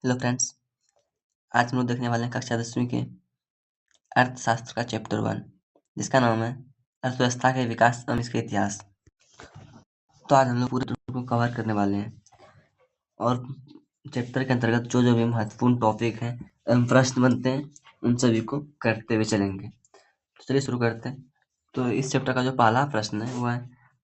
Hello friends, आज हम लोग देखने वाले हैं कक्षा 10वीं के अर्थशास्त्र का चैप्टर 1, जिसका नाम है अर्थव्यवस्था के विकास एवं इसके इतिहास। तो आज हम लोग पूरे टॉपिक को कवर करने वाले हैं और चैप्टर के अंतर्गत जो भी महत्वपूर्ण टॉपिक हैं एवं प्रश्न बनते हैं उन सभी को करते हुए चलेंगे। तो चलिए शुरू करते हैं। तो इस चैप्टर का जो पहला प्रश्न है वो है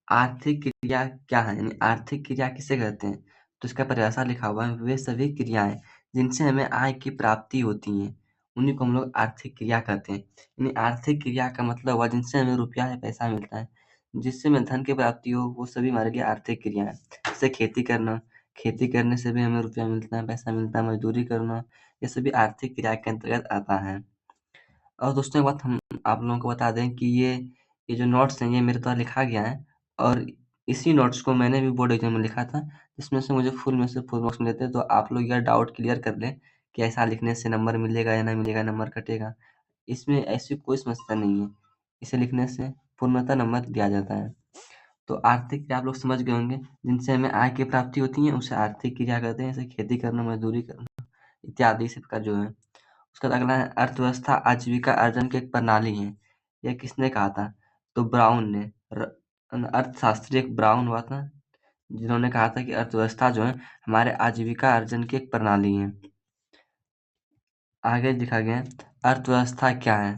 आर्थिक क्रिया क्या है, यानी आर्थिक क्रिया किसे कहते हैं। तो इसका परिभाषा लिखा हुआ है, वे सभी क्रियाएं जिनसे हमें आय की प्राप्ति होती है उन्हीं को हम लोग आर्थिक क्रिया कहते हैं। यानी आर्थिक क्रिया का मतलब हुआ जिनसे हमें रुपया या पैसा मिलता है, जिससे हमें धन की प्राप्ति हो, वो सभी हमारे लिए आर्थिक क्रिया है। जैसे खेती करना, खेती करने से भी हमें रुपया मिलता है, पैसा मिलता है। मजदूरी करना, ये सभी आर्थिक क्रिया के अंतर्गत आता है। और दोस्तों एक बात हम आप लोगों को बता दें कि ये जो नोट्स हैं ये मेरे द्वारा लिखा गया है और इसी नोट्स को मैंने भी बोर्ड एग्जाम में लिखा था, जिसमें से मुझे फुल में से फुल मार्क्स मिले थे। तो आप लोग यह डाउट क्लियर कर लें कि ऐसा लिखने से नंबर मिलेगा या नहीं मिलेगा, नंबर कटेगा। इसमें ऐसी कोई समस्या नहीं है, इसे लिखने से पूर्णतः नंबर दिया जाता है। तो आर्थिक क्रिया आप लोग समझ गए होंगे, जिनसे हमें आय की प्राप्ति होती है उसे आर्थिक क्रिया कहते हैं। जैसे खेती करना, मजदूरी करना इत्यादि इसी प्रकार जो है। उसके बाद अगला है अर्थव्यवस्था आजीविका अर्जन की एक प्रणाली है। यह किसने कहा था? तो ब्राउन ने, अर्थशास्त्री एक ब्राउन हुआ था जिन्होंने कहा था कि अर्थव्यवस्था जो है हमारे आजीविका अर्जन की एक प्रणाली है। आगे लिखा गया है अर्थव्यवस्था क्या है,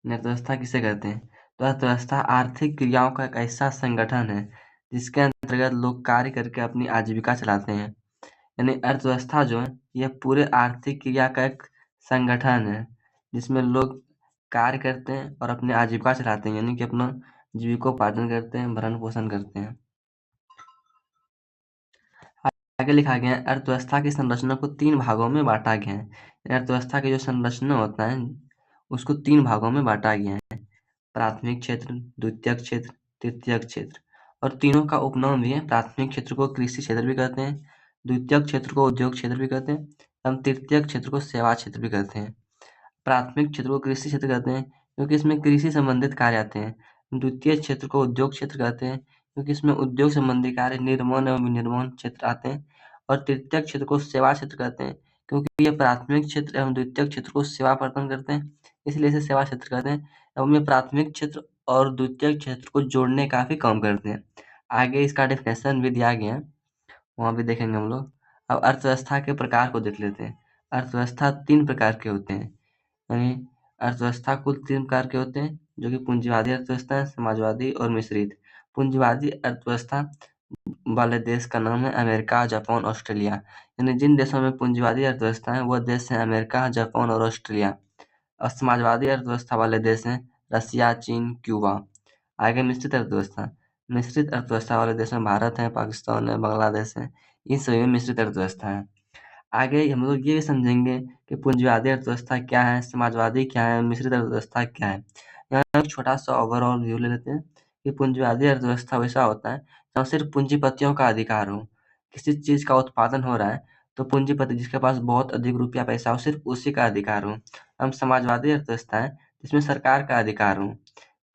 अर्थव्यवस्था किसे कहते हैं। तो अर्थव्यवस्था आर्थिक क्रियाओं का एक ऐसा संगठन है जिसके अंतर्गत लोग कार्य करके अपनी आजीविका चलाते हैं। यानी अर्थव्यवस्था जो है यह पूरे आर्थिक क्रिया का एक संगठन है जिसमें लोग कार्य करते हैं और अपनी आजीविका चलाते हैं, यानी कि अपना जीविकोपार्जन करते हैं, भरण पोषण करते हैं। आगे लिखा गया है अर्थव्यवस्था की संरचना को 3 भागों में बांटा गया है। अर्थव्यवस्था की जो संरचना होता है उसको 3 भागों में बांटा गया है। प्राथमिक क्षेत्र, द्वितीयक क्षेत्र, तृतीयक क्षेत्र। और तीनों का उपनाम भी है। प्राथमिक क्षेत्र को कृषि क्षेत्र भी कहते हैं, द्वितीयक क्षेत्र को उद्योग क्षेत्र भी कहते हैं एवं तृतीयक क्षेत्र को सेवा क्षेत्र भी कहते हैं। प्राथमिक क्षेत्र को कृषि क्षेत्र कहते हैं क्योंकि इसमें कृषि संबंधित कार्य आते हैं। द्वितीय क्षेत्र को उद्योग क्षेत्र कहते हैं क्योंकि इसमें उद्योग संबंधी कार्य, निर्माण एवं विनिर्माण क्षेत्र आते हैं। और तृतीय क्षेत्र को सेवा क्षेत्र कहते हैं क्योंकि ये प्राथमिक क्षेत्र एवं द्वितीय क्षेत्र को सेवा प्रदान करते हैं, इसलिए इसे सेवा क्षेत्र कहते हैं। एवं ये प्राथमिक क्षेत्र और द्वितीय क्षेत्र को जोड़ने का भी काम करते हैं। आगे इसका डेफिनेशन भी दिया गया है, वहाँ भी देखेंगे हम लोग। अब अर्थव्यवस्था के प्रकार को देख लेते हैं। अर्थव्यवस्था 3 प्रकार के होते हैं, यानी अर्थव्यवस्था कुल 3 प्रकार के होते हैं, जो कि पूंजीवादी अर्थव्यवस्था है, समाजवादी और मिश्रित। पूंजीवादी अर्थव्यवस्था वाले देश का नाम है अमेरिका, जापान, ऑस्ट्रेलिया। यानी जिन देशों में पूंजीवादी अर्थव्यवस्था है वह देश है अमेरिका, जापान और ऑस्ट्रेलिया। और समाजवादी अर्थव्यवस्था वाले देश हैं रसिया, चीन, क्यूबा। आगे मिश्रित अर्थव्यवस्था। मिश्रित अर्थव्यवस्था वाले देश में भारत है, पाकिस्तान है, बांग्लादेश है। इन सभी में मिश्रित अर्थव्यवस्था है। आगे हम लोग ये भी समझेंगे कि पूंजीवादी अर्थव्यवस्था क्या है, समाजवादी क्या है, मिश्रित अर्थव्यवस्था क्या है। यहाँ एक छोटा सा ओवरऑल व्यू ले लेते हैं कि पूंजीवादी अर्थव्यवस्था वैसा होता है जहाँ सिर्फ पूंजीपतियों का अधिकार हो। किसी चीज का उत्पादन हो रहा है तो पूंजीपति जिसके पास बहुत अधिक रुपया पैसा हो सिर्फ उसी का अधिकार हो। हम समाजवादी अर्थव्यवस्था है जिसमें सरकार का अधिकार हो,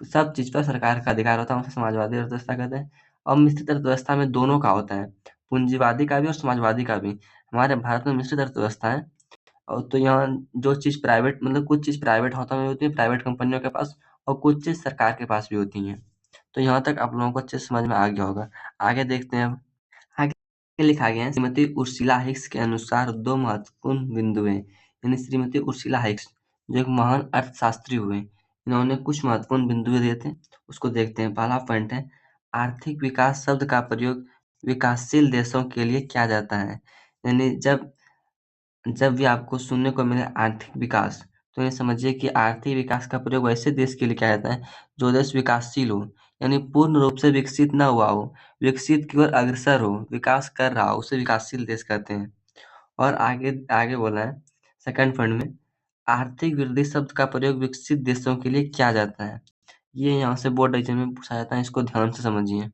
सब चीज पर सरकार का अधिकार होता है, उसे समाजवादी अर्थव्यवस्था कहते हैं। और मिश्रित अर्थव्यवस्था में दोनों का होता है, पूंजीवादी का भी और समाजवादी का भी। हमारे भारत में मिश्रित अर्थव्यवस्था है और तो यहाँ जो चीज़ प्राइवेट, मतलब कुछ चीज़ प्राइवेट हाथों में होती है, प्राइवेट कंपनियों के पास, और कुछ चीज़ सरकार के पास भी होती हैं। तो यहाँ तक आप लोगों को अच्छे से समझ में आ गया होगा। आगे देखते हैं अब। आगे लिखा गया है श्रीमती उर्सिला हिक्स के अनुसार 2 महत्वपूर्ण बिंदु हैं। यानी श्रीमती उर्सिला हिक्स जो एक महान अर्थशास्त्री हुए, इन्होंने कुछ महत्वपूर्ण बिंदु दिए थे, उसको देखते हैं। पहला पॉइंट है आर्थिक विकास शब्द का प्रयोग विकासशील देशों के लिए किया जाता है। यानी जब जब भी आपको सुनने को मिले आर्थिक विकास, तो ये समझिए कि आर्थिक विकास का प्रयोग वैसे देश के लिए किया जाता है जो देश विकासशील हो, यानी पूर्ण रूप से विकसित ना हुआ हो, विकसित की ओर अग्रसर हो, विकास कर रहा हो, उसे विकासशील देश कहते हैं। और आगे आगे बोला है सेकंड पॉइंट में, आर्थिक वृद्धि शब्द का प्रयोग विकसित देशों के लिए किया जाता है। ये यहाँ से बोर्ड एग्जाम में पूछा जाता है, इसको ध्यान से समझिए।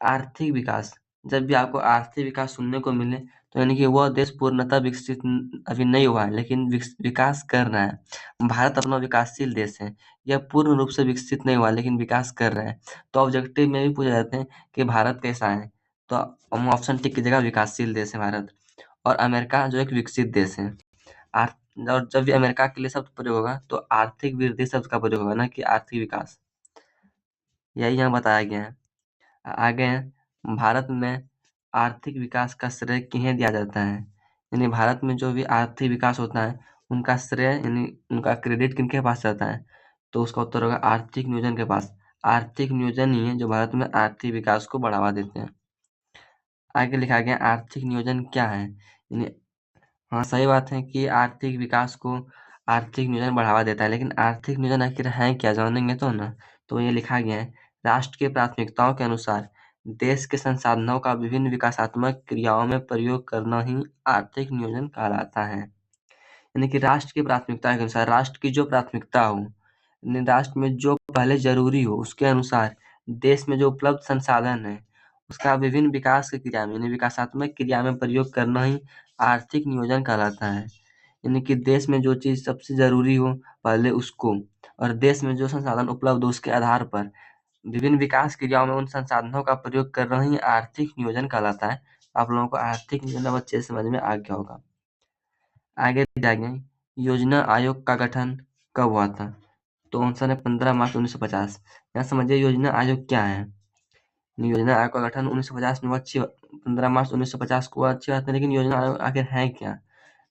आर्थिक विकास, जब भी आपको आर्थिक विकास सुनने को मिले तो यानी कि वह देश पूर्णतः विकसित अभी नहीं हुआ है लेकिन विकास कर रहा है। भारत अपना विकासशील देश है, यह पूर्ण रूप से विकसित नहीं हुआ लेकिन विकास कर रहा है। तो ऑब्जेक्टिव में भी पूछे जाते हैं कि भारत कैसा है, तो हम ऑप्शन टिक कीजिएगा, विकासशील देश है भारत। और अमेरिका जो एक विकसित देश है। और जब भी अमेरिका के लिए शब्द प्रयोग होगा तो आर्थिक वृद्धि शब्द का प्रयोग होगा, ना कि आर्थिक विकास। यही यहाँ बताया गया है। आगे है, भारत में आर्थिक विकास का श्रेय किन्हें दिया जाता है? यानी भारत में जो भी आर्थिक विकास होता है उनका श्रेय यानी उनका क्रेडिट किनके पास जाता है? तो उसका उत्तर होगा आर्थिक नियोजन के पास। आर्थिक नियोजन ही है जो भारत में आर्थिक विकास को बढ़ावा देते हैं। आगे लिखा गया आर्थिक नियोजन क्या है? यानी हाँ, सही बात है कि आर्थिक विकास को आर्थिक नियोजन बढ़ावा देता है, लेकिन आर्थिक नियोजन आखिर है क्या, जानेंगे तो ना। तो ये लिखा गया है, राष्ट्र की प्राथमिकताओं के अनुसार देश के संसाधनों का विभिन्न विकासात्मक क्रियाओं में प्रयोग करना ही आर्थिक नियोजन कहलाता है। यानी कि राष्ट्र की प्राथमिकता के अनुसार, राष्ट्र की जो प्राथमिकता हो, यानी राष्ट्र में जो पहले जरूरी हो उसके अनुसार देश में जो उपलब्ध संसाधन है उसका विभिन्न विकास की क्रिया में यानी विकासात्मक क्रिया में प्रयोग करना ही आर्थिक नियोजन कहलाता है। यानी कि देश में जो चीज सबसे जरूरी हो पहले उसको, और देश में जो संसाधन उपलब्ध हो उसके आधार पर विभिन्न विकास क्रियाओं में उन संसाधनों का प्रयोग करना ही आर्थिक नियोजन कहलाता है। आप लोगों को आर्थिक नियोजन अब अच्छे से समझ में आ गया होगा। आगे जाएंगे, योजना आयोग का गठन कब हुआ था? तो आंसर है 15 मार्च 1950। यहाँ समझिए योजना आयोग क्या है। योजना आयोग का गठन 1950 में हुआ। अच्छी 15 मार्च 1950 को हुआ, अच्छी बात है, लेकिन योजना आयोग आखिर है क्या?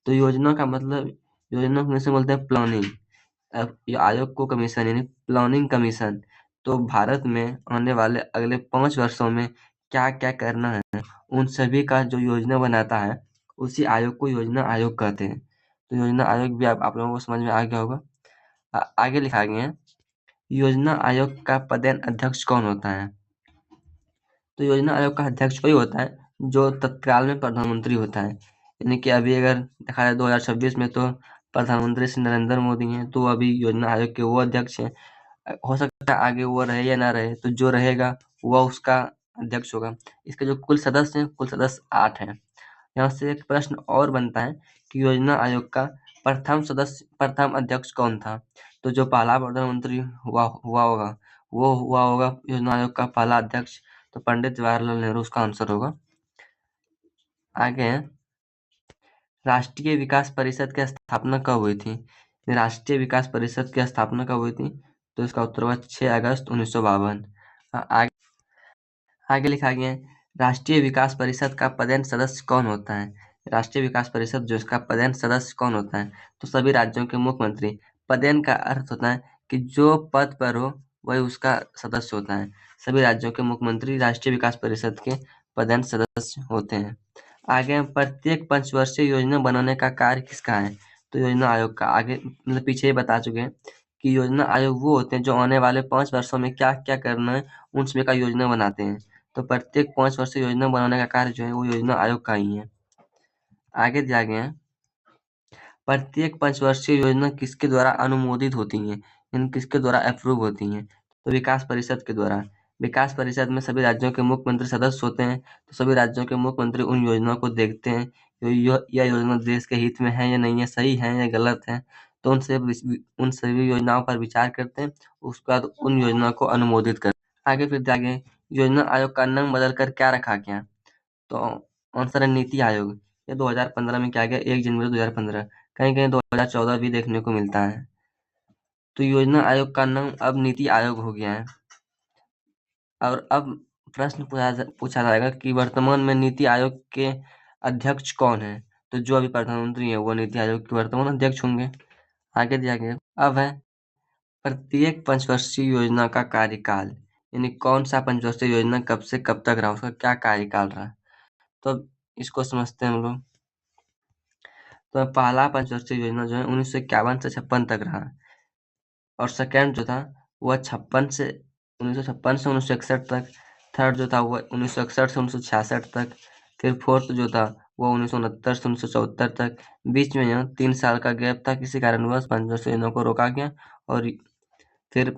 तो योजना का मतलब, योजना को जैसे बोलते हैं प्लानिंग। अब ये आयोग को कमीशन यानी प्लानिंग कमीशन। तो भारत में आने वाले अगले 5 वर्षों में क्या क्या करना है उन सभी का जो योजना बनाता है उसी आयोग को योजना आयोग कहते हैं। तो योजना आयोग भी आप लोगों को समझ में आ गया होगा। आगे लिखा गया है, योजना आयोग का पदेन अध्यक्ष कौन होता है? तो योजना आयोग का अध्यक्ष वही होता है जो तत्काल में प्रधानमंत्री होता है। यानी कि अभी अगर देखा जाए 2026 में तो प्रधानमंत्री श्री नरेंद्र मोदी हैं, तो अभी योजना आयोग के वो अध्यक्ष हैं। हो सकता है आगे वो रहे या ना रहे, तो जो रहेगा वह उसका अध्यक्ष होगा। इसके जो कुल सदस्य हैं, कुल सदस्य 8 हैं। यहाँ से एक प्रश्न और बनता है कि योजना आयोग का प्रथम अध्यक्ष कौन था? तो जो पहला प्रधानमंत्री हुआ होगा वो हुआ होगा योजना आयोग का पहला अध्यक्ष। तो पंडित जवाहरलाल नेहरू उसका आंसर होगा। आगे है, राष्ट्रीय विकास परिषद की स्थापना कब हुई थी? राष्ट्रीय विकास परिषद की स्थापना कब हुई थी? तो इसका उत्तर होगा 6 अगस्त 1952। आगे आगे लिखा गया है, राष्ट्रीय विकास परिषद का पदेन सदस्य कौन होता है? राष्ट्रीय विकास परिषद जो इसका पदेन सदस्य कौन होता है? तो सभी राज्यों के मुख्यमंत्री। पदेन का अर्थ होता है कि जो पद पर हो वही उसका सदस्य होता है। सभी राज्यों के मुख्यमंत्री राष्ट्रीय विकास परिषद के पदेन सदस्य होते हैं। आगे हम प्रत्येक पंचवर्षीय योजना बनाने का कार्य किसका है? तो योजना आयोग का। आगे मतलब पीछे ही बता चुके हैं कि योजना आयोग वो होते हैं जो आने वाले 5 वर्षों में क्या क्या करना है उन सभी का योजना बनाते हैं। तो प्रत्येक 5 वर्षीय योजना बनाने का कार्य जो है वो योजना आयोग का ही है। आगे दिया गया है, प्रत्येक पंचवर्षीय योजना किसके द्वारा अनुमोदित होती है, यानी किसके द्वारा अप्रूव होती है? तो विकास परिषद के द्वारा। विकास परिषद में सभी राज्यों के मुख्यमंत्री सदस्य होते हैं। तो सभी राज्यों के मुख्यमंत्री उन योजनाओं को देखते हैं यह योजना देश के हित में है या नहीं है, सही है या गलत है। तो उन सभी योजनाओं पर विचार करते हैं, उसके बाद उन योजनाओं को अनुमोदित करते हैं। आगे फिर आगे, योजना आयोग का नाम बदल कर क्या रखा गया? तो आंसर है नीति आयोग। ये 2015 में क्या गया, 1 जनवरी 2015। कहीं कहीं 2014 भी देखने को मिलता है। तो योजना आयोग का नाम अब नीति आयोग हो गया है। और अब प्रश्न पूछा जाएगा कि वर्तमान में नीति आयोग के अध्यक्ष कौन है? तो जो अभी प्रधानमंत्री है वो नीति आयोग के वर्तमान अध्यक्ष होंगे। आगे दिया गया, अब है प्रत्येक पंचवर्षीय योजना का कार्यकाल। यानी कौन सा पंचवर्षीय योजना कब से कब तक रहा, उसका क्या कार्यकाल रहा। तो अब इसको समझते हैं हम लोग। तो पहला पंचवर्षीय योजना जो है 1951 से 56 तक रहा, और सेकंड जो था वह 1956 से 1961 तक। थर्ड जो था वह 1961 से 1966 तक। फिर फोर्थ जो था वो 1969 से 1974 तक। बीच में यहाँ 3 साल का गैप था, किसी कारणवश पंचवर्षीय योजना को रोका गया। और फिर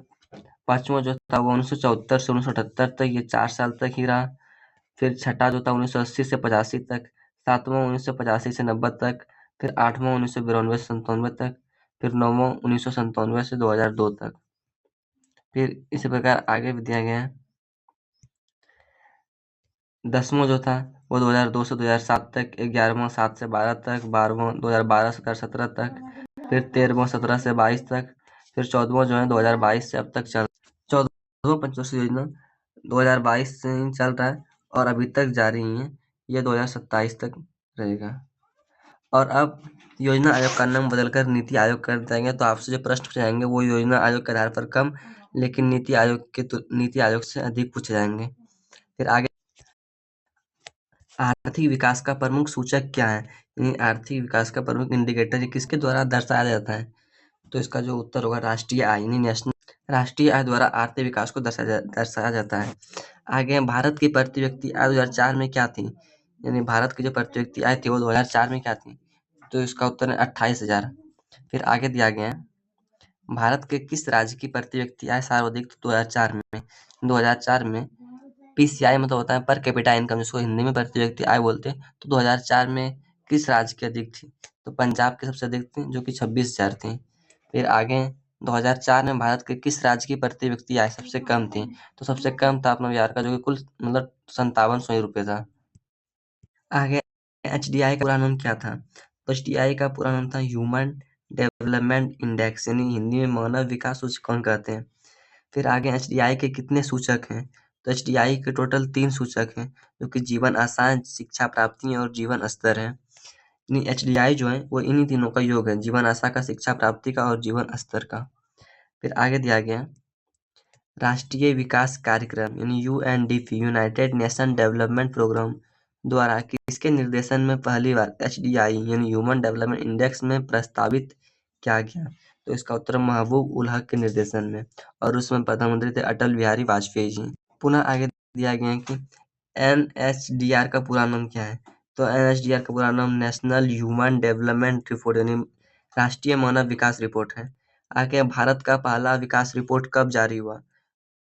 पांचवा जो था वो 1974 से 1978 तक, ये 4 साल तक ही रहा। फिर छठा जो था 1980 से 85 तक। सातवां 1985 से 90 तक। फिर आठवां 1992 से 97 तक। फिर नौवां 1997 से 2002 तक। फिर इसी प्रकार आगे भी दिया गया है। 10वां जो था वो 2002 से 2007 तक, 11वां 7 से 12 तक, 12वां 2012 से 2017 तक, फिर 13वां 17 से 22 तक, फिर 14वां जो है 2022 से अब तक चल 14वां पंचवर्षीय योजना 2022 से ही चल रहा है और अभी तक जारी ही है। ये 2027 तक रहेगा। और अब योजना आयोग का नाम बदलकर नीति आयोग कर दिया गया, तो आपसे जो प्रश्न पूछे जाएंगे वो योजना आयोग के आधार पर कम, लेकिन नीति आयोग से अधिक पूछे जाएंगे। फिर आगे, आर्थिक विकास का प्रमुख सूचक क्या है? यानी आर्थिक विकास का प्रमुख इंडिकेटर किसके द्वारा दर्शाया जाता है? तो इसका जो उत्तर होगा राष्ट्रीय आय, यानी नेशनल राष्ट्रीय आय द्वारा आर्थिक विकास को दर्शाया जाता है। आगे, भारत की प्रति व्यक्ति आय 2004 में क्या थी? यानी भारत की जो प्रति व्यक्ति आय थी वो 2004 में क्या थी? तो इसका उत्तर है 28,000। फिर आगे दिया गया है, भारत के किस राज्य की प्रति व्यक्ति आय सर्वाधिक? 2004 में 2004 में पीसीआई मतलब होता है पर कैपिटा इनकम, जिसको हिंदी में प्रति व्यक्ति आय बोलते हैं। तो 2004 में किस राज्य की अधिक थी? तो पंजाब की सबसे अधिक थी, जो कि 26,000 थी। फिर आगे, 2004 में भारत के किस राज्य की प्रति व्यक्ति आय सबसे कम थी? तो सबसे कम था अपना बिहार का, जो कि कुल मतलब 5700 रुपये था। आगे, एचडीआई का पूरा नाम क्या था? तो एचडीआई का पूरा नाम था ह्यूमन डेवलपमेंट इंडेक्स, यानी हिंदी में मानव विकास सूचकांक कहते हैं। फिर आगे, एचडीआई के कितने सूचक हैं? तो एचडीआई के टोटल 3 सूचक हैं, जो कि जीवन आसान, शिक्षा प्राप्ति और जीवन स्तर है। यानी एचडीआई जो है वो इन्हीं तीनों का योग है, जीवन आशा का, शिक्षा प्राप्ति का और जीवन स्तर का। फिर आगे दिया गया, राष्ट्रीय विकास कार्यक्रम यानी UNDP, United Nation Development Programme द्वारा किसके निर्देशन में पहली बार एचडीआई यानी ह्यूमन डेवलपमेंट इंडेक्स में प्रस्तावित किया गया? तो इसका उत्तर महबूब उल हक के निर्देशन में, और उसमें प्रधानमंत्री थे अटल बिहारी वाजपेयी जी। पुनः आगे दिया गया है कि एनएचडीआर का पूरा नाम क्या है? तो एनएचडीआर का पूरा नाम नेशनल ह्यूमन डेवलपमेंट रिपोर्ट यानी राष्ट्रीय मानव विकास रिपोर्ट है। आगे, भारत का पहला विकास रिपोर्ट कब जारी हुआ?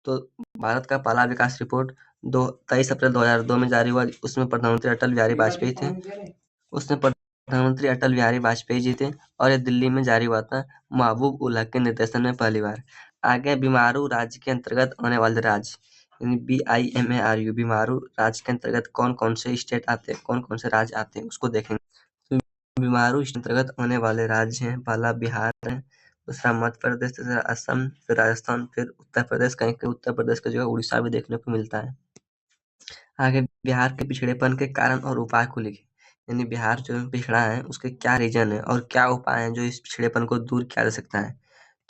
तो भारत का पहला विकास रिपोर्ट 23 अप्रैल 2002 में जारी हुआ। उसमें प्रधानमंत्री अटल बिहारी वाजपेयी थे। उसमें प्रधानमंत्री अटल बिहारी वाजपेयी जी थे और ये दिल्ली में जारी हुआ था महबूब उल हक के निर्देशन में पहली बार। आगे, बीमारू राज्य के अंतर्गत आने वाले राज्य यानी BIMARU, बीमारू राज्य के अंतर्गत कौन कौन से स्टेट आते हैं, कौन कौन से राज्य आते हैं उसको देखेंगे। तो बीमारू अंतर्गत आने वाले राज्य हैं, पहला बिहार है, दूसरा मध्य प्रदेश, तीसरा असम, फिर राजस्थान, फिर उत्तर प्रदेश। कहीं कहीं उत्तर प्रदेश की जगह उड़ीसा भी देखने को मिलता है। आगे, बिहार के पिछड़ेपन के कारण और उपाय को लिखें। यानी बिहार जो पिछड़ा है उसके क्या रीजन है और क्या उपाय हैं जो इस पिछड़ेपन को दूर किया जा सकता है?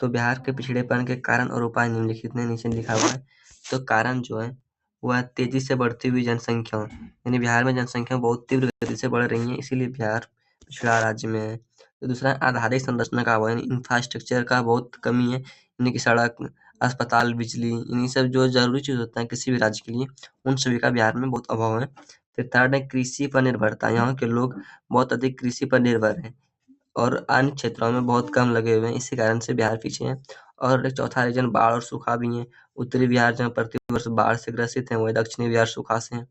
तो बिहार के पिछड़ेपन के कारण और उपाय निम्नलिखित में नीचे लिखा हुआ है। तो कारण जो है वह तेजी से बढ़ती हुई जनसंख्या, यानी बिहार में जनसंख्या बहुत तीव्र गति से बढ़ रही है, इसीलिए बिहार पिछड़ा राज्य में है। तो दूसरा, आधारिक संरचना का अभाव यानी इंफ्रास्ट्रक्चर का बहुत कमी है, यानी कि सड़क, अस्पताल, बिजली, इन्हीं सब जो जरूरी चीज होता है किसी भी राज्य के लिए, उन सभी का बिहार में बहुत अभाव है। फिर थर्ड है कृषि पर निर्भरता, यहाँ के लोग बहुत अधिक कृषि पर निर्भर हैं और अन्य क्षेत्रों में बहुत कम लगे हुए हैं, इसी कारण से बिहार पीछे है। और एक चौथा रीजन बाढ़ और सूखा भी है। उत्तरी बिहार जहाँ प्रतिवर्ष बाढ़ से ग्रसित है, वहीं दक्षिणी बिहार सूखा से है।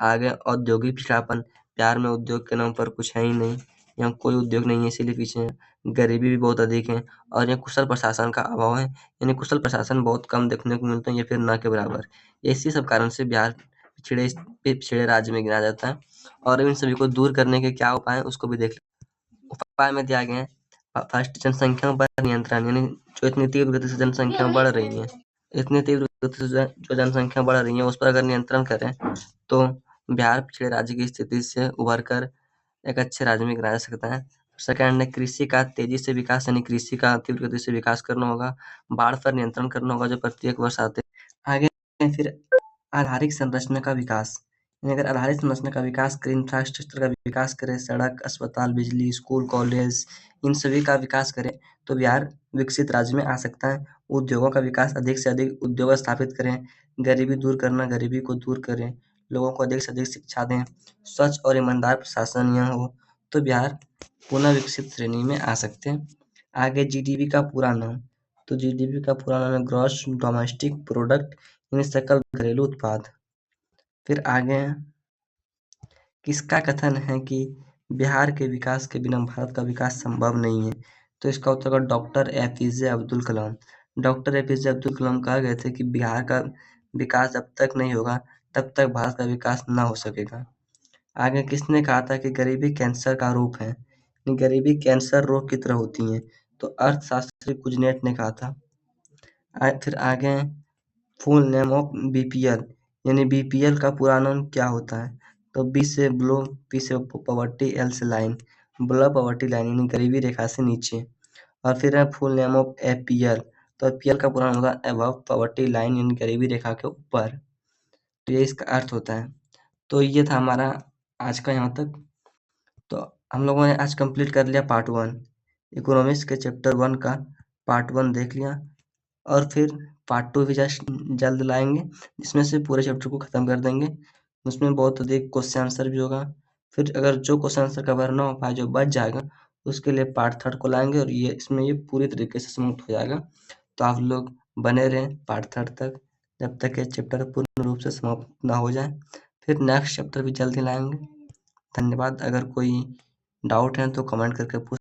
आगे, औद्योगिक पिछड़ापन, बिहार में उद्योग के नाम पर कुछ है ही नहीं, यहाँ कोई उद्योग नहीं है इसीलिए पीछे है। गरीबी भी बहुत अधिक है और यहाँ कुशल प्रशासन का अभाव है, यानी कुशल प्रशासन बहुत कम देखने को मिलता है या फिर न के बराबर। इसी सब कारण से बिहार पिछड़े राज्य में गिना जाता है। और इन सभी को दूर करने के क्या उपाय है उसको भी देख। उपाय में दिया गया है, फर्स्ट, जनसंख्या पर नियंत्रण, यानी जो इतनी तीव्र गति से जनसंख्या बढ़ रही है, इतनी तीव्र गति से जो जनसंख्या बढ़ रही है उस पर अगर नियंत्रण करें तो बिहार पिछड़े राज्य की स्थिति से उभर कर एक अच्छे राज्य में गिराया जा सकता है। सेकंड है, कृषि का तेजी से विकास, यानी कृषि का तीव्र गति से विकास करना होगा। बाढ़ पर नियंत्रण करना होगा जो प्रत्येक वर्ष आते हैं। आगे, फिर आधारिक संरचना का विकास, यानी अगर आधारिक संरचना का विकास करें, इंफ्रास्ट्रक्चर का विकास करें, सड़क, अस्पताल, बिजली, स्कूल, कॉलेज, इन सभी का विकास करें तो बिहार विकसित राज्य में आ सकता है। उद्योगों का विकास, अधिक से अधिक उद्योग स्थापित करें, गरीबी दूर करना, गरीबी को दूर करें, लोगों को अधिक से अधिक शिक्षा दें, स्वच्छ और ईमानदार प्रशासन यहाँ हो, तो बिहार पुनः विकसित श्रेणी में आ सकते हैं। आगे, जीडीपी का पूरा नाम, तो जीडीपी का पूरा नाम है ग्रॉस डोमेस्टिक प्रोडक्ट, यानी सकल घरेलू उत्पाद। फिर आगे, किसका कथन है कि बिहार के विकास के बिना भारत का विकास संभव नहीं है? तो इसका उत्तर होगा doctor APJ Abdul Kalam. Doctor APJ Abdul Kalam कहा गए थे कि बिहार का विकास जब तक नहीं होगा तब तक भारत का विकास न हो सकेगा। आगे किसने कहा था कि गरीबी कैंसर का रूप है? गरीबी कैंसर रोग की तरह होती है, तो अर्थशास्त्री कुजनेट ने कहा था। फिर आगे फुल नेम ऑफ बीपीएल, यानी बीपीएल का पूरा नाम क्या होता है? तो बी से बिलो, पी से पॉवर्टी, एल से लाइन, बिलो पॉवर्टी लाइन यानी गरीबी रेखा से नीचे। और फिर है फुल नेम ऑफ एपीएल, तो एपीएल का पूरा नाम होगा अबव पॉवर्टी लाइन यानी गरीबी रेखा के ऊपर। तो ये इसका अर्थ होता है। तो ये था हमारा आज का यहाँ तक। तो हम लोगों ने आज कंप्लीट कर लिया पार्ट 1, इकोनॉमिक्स के चैप्टर 1 का पार्ट 1 देख लिया, और फिर पार्ट 2 भी जस्ट जल्द लाएंगे, जिसमें से पूरे चैप्टर को खत्म कर देंगे। उसमें बहुत अधिक क्वेश्चन आंसर भी होगा। फिर अगर जो क्वेश्चन आंसर कवर ना हो पाए, जो बच जाएगा, उसके लिए पार्ट 3 को लाएंगे, और ये इसमें ये पूरी तरीके से समाप्त हो जाएगा। तो आप लोग बने रहें पार्ट 3 तक, जब तक ये चैप्टर पूर्ण रूप से समाप्त ना हो जाए। फिर नेक्स्ट चैप्टर भी जल्दी लाएंगे। धन्यवाद। अगर कोई डाउट है तो कमेंट करके पूछ